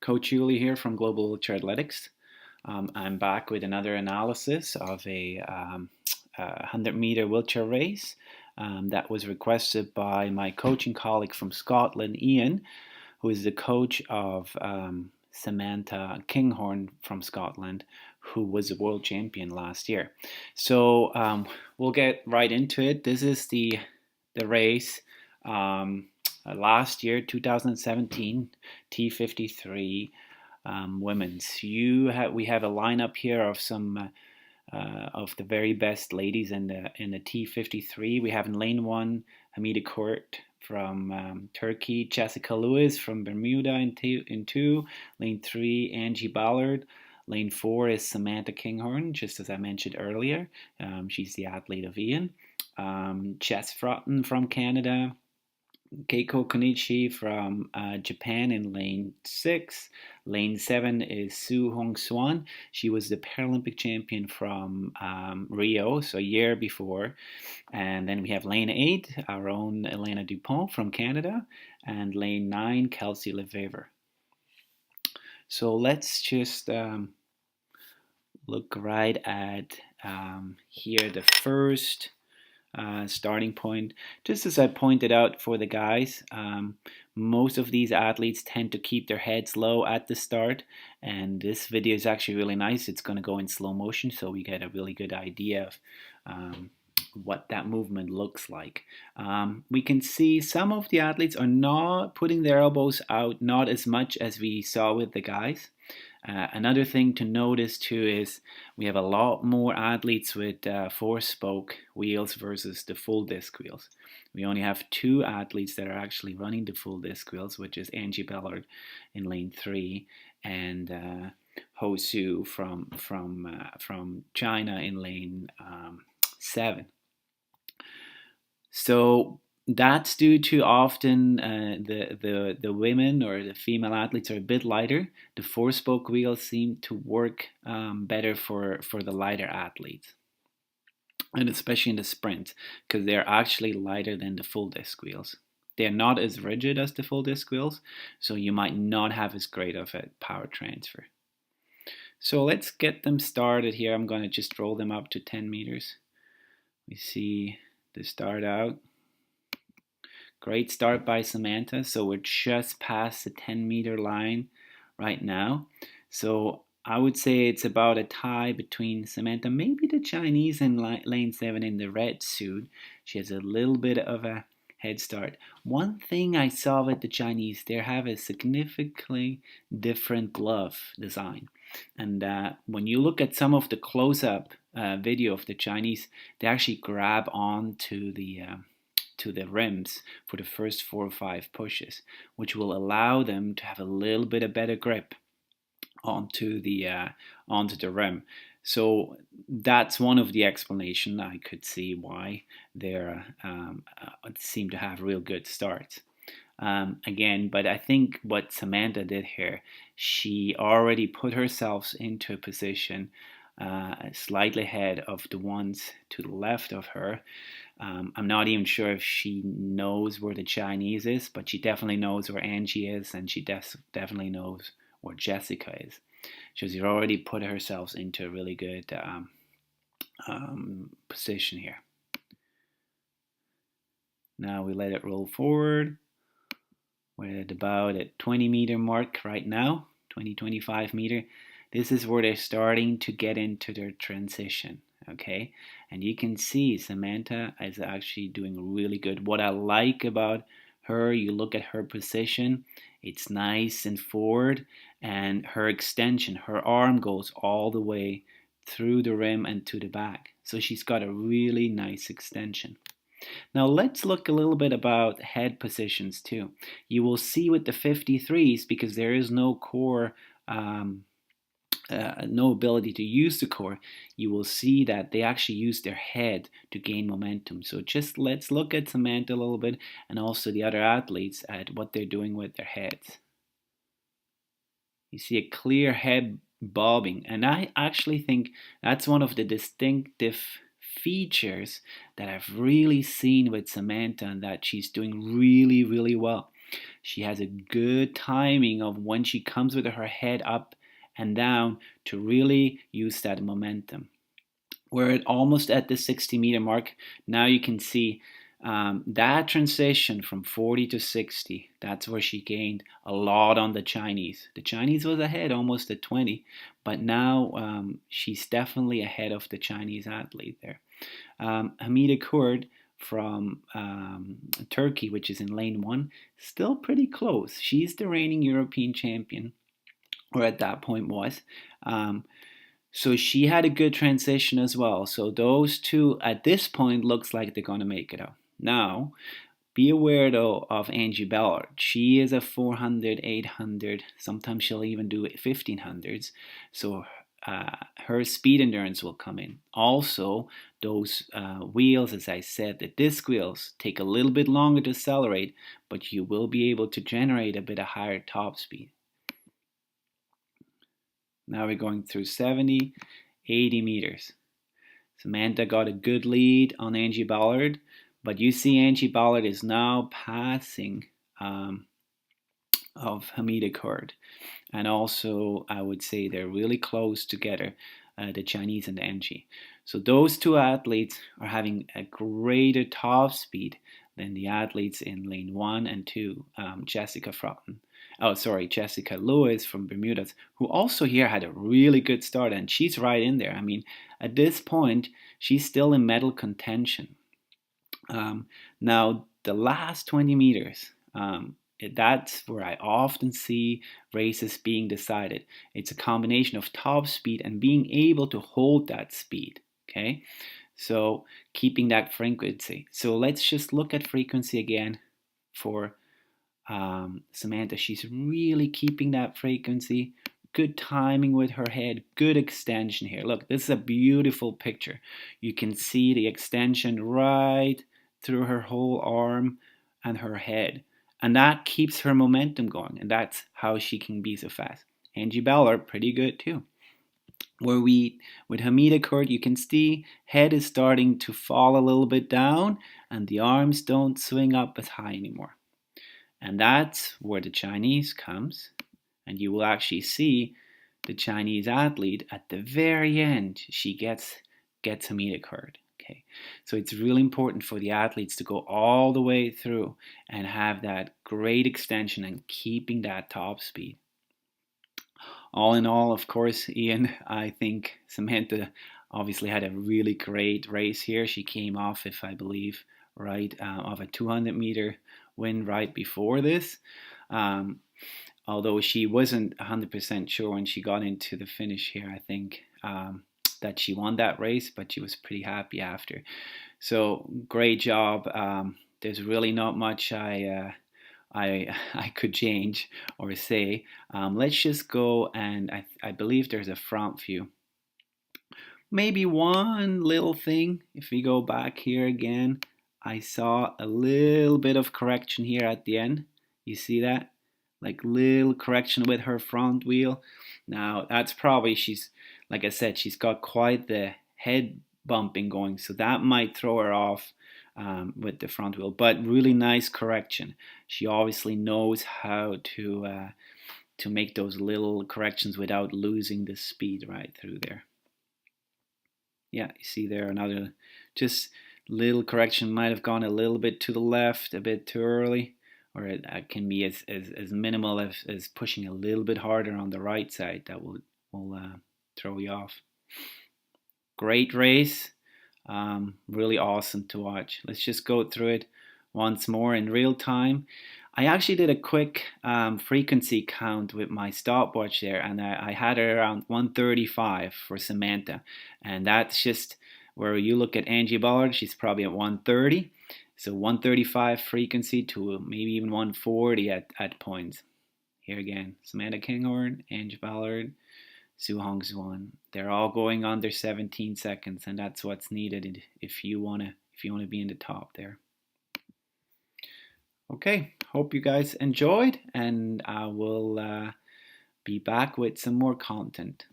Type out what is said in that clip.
Coach Ueli here from Global Wheelchair Athletics. I'm back with another analysis of a 100-meter wheelchair race that was requested by my coaching colleague from Scotland, Ian, who is the coach of Samantha Kinghorn from Scotland, who was a world champion last year. So we'll get right into it. This is the race. Last year, 2017, T53 women's. We have a lineup here of some of the very best ladies in the T53. We have in lane one Hamida Court from Turkey, Jessica Lewis from Bermuda in two. Lane three Angie Ballard. Lane four is Samantha Kinghorn, just as I mentioned earlier. She's the athlete of Ian. Jess Frotton from Canada. Keiko Konichi from Japan in lane 6. Lane 7 is Su Hong Swan. She was the Paralympic champion from Rio, so a year before. And then we have lane 8, our own Elena Dupont from Canada. And lane 9, Kelsey Lefevre. So let's just look right at here the first starting point. Just as I pointed out for the guys, most of these athletes tend to keep their heads low at the start, and this video is actually really nice. It's going to go in slow motion, so we get a really good idea of what that movement looks like. We can see some of the athletes are not putting their elbows out, not as much as we saw with the guys. Another thing to notice too is we have a lot more athletes with 4-spoke wheels versus the full disc wheels. We only have 2 athletes that are actually running the full disc wheels, which is Angie Ballard in lane 3 and Ho Su from China in lane 7. So that's due to often the women or the female athletes are a bit lighter. The 4-spoke wheels seem to work better for the lighter athletes, and especially in the sprint, because they're actually lighter than the full disc wheels. They're not as rigid as the full disc wheels, so you might not have as great of a power transfer. So let's get them started here. I'm going to just roll them up to 10 meters. We see the start out. Great start by Samantha. So we're just past the 10-meter line right now. So I would say it's about a tie between Samantha, maybe the Chinese in lane 7 in the red suit. She has a little bit of a head start. One thing I saw with the Chinese, they have a significantly different glove design. And when you look at some of the close-up video of the Chinese, they actually grab on to the rims for the first 4 or 5 pushes, which will allow them to have a little bit of better grip onto the rim. So that's one of the explanations I could see why they seem to have real good starts. Again, but I think what Samantha did here, she already put herself into a position slightly ahead of the ones to the left of her. I'm not even sure if she knows where the Chinese is, but she definitely knows where Angie is, and she definitely knows where Jessica is. She's already put herself into a really good position here. Now we let it roll forward. We're at about a 20-meter mark right now, 25 meter. This is where they're starting to get into their transition. Okay, and you can see Samantha is actually doing really good. What I like about her, you look at her position, it's nice and forward, and her extension, her arm goes all the way through the rim and to the back. So she's got a really nice extension. Now let's look a little bit about head positions too. You will see with the 53s, because there is no core no ability to use the core, you will see that they actually use their head to gain momentum. So just let's look at Samantha a little bit and also the other athletes at what they're doing with their heads. You see a clear head bobbing, and I actually think that's one of the distinctive features that I've really seen with Samantha, and that she's doing really, really well. She has a good timing of when she comes with her head up and down to really use that momentum. We're almost at the 60-meter mark. Now you can see that transition from 40 to 60. That's where she gained a lot on the Chinese. The Chinese was ahead almost at 20, but now she's definitely ahead of the Chinese athlete there. Hamida Kurd from Turkey, which is in lane 1, still pretty close. She's the reigning European champion, or at that point was. So she had a good transition as well. So those two at this point looks like they're going to make it out. Now, be aware though of Angie Ballard. She is a 400, 800, sometimes she'll even do 1500s. So her speed endurance will come in. Also, those wheels, as I said, the disc wheels take a little bit longer to accelerate, but you will be able to generate a bit of higher top speed. Now we're going through 70, 80 meters. Samantha got a good lead on Angie Ballard, but you see Angie Ballard is now passing of Hamida Kurd. And also, I would say they're really close together, the Chinese and Angie. So those two athletes are having a greater top speed than the athletes in lane 1 and 2, Jessica Lewis from Bermudas, who also here had a really good start, and she's right in there. I mean, at this point, she's still in medal contention. Now, the last 20 meters, that's where I often see races being decided. It's a combination of top speed and being able to hold that speed, okay? So keeping that frequency. So let's just look at frequency again for Samantha. She's really keeping that frequency. Good timing with her head. Good extension here. Look, this is a beautiful picture. You can see the extension right through her whole arm and her head. And that keeps her momentum going. And that's how she can be so fast. Angie Ballard, pretty good too. With Hamida Kurd, you can see head is starting to fall a little bit down and the arms don't swing up as high anymore. And that's where the Chinese comes. And you will actually see the Chinese athlete at the very end. She gets Hamida Kurd. Okay, so it's really important for the athletes to go all the way through and have that great extension and keeping that top speed. All in all, of course, Ian, I think Samantha obviously had a really great race here. She came off, if I believe, right, of a 200-meter win right before this. Although she wasn't 100% sure when she got into the finish here, I think, that she won that race, but she was pretty happy after. So great job. There's really not much I could change or say. Let's just go, and I believe there's a front view. Maybe one little thing, if we go back here again, I saw a little bit of correction here at the end. You see that? Like little correction with her front wheel. Now that's probably, she's, like I said, she's got quite the head bumping going, so that might throw her off with the front wheel. But really nice correction. She obviously knows how to make those little corrections without losing the speed right through there. Yeah, you see there another just little correction, might have gone a little bit to the left, a bit too early, or it can be as minimal as pushing a little bit harder on the right side. That will throw you off. Great race, really awesome to watch. Let's just go through it once more in real time. I actually did a quick frequency count with my stopwatch there, and I had her around 135 for Samantha, and that's just where you look at Angie Ballard, she's probably at 130. So 135 frequency to maybe even 140 at points. Here again, Samantha Kinghorn, Angie Ballard, Su Hong Xuan. They're all going under 17 seconds, and that's what's needed if you wanna be in the top there. Okay, hope you guys enjoyed, and I will be back with some more content.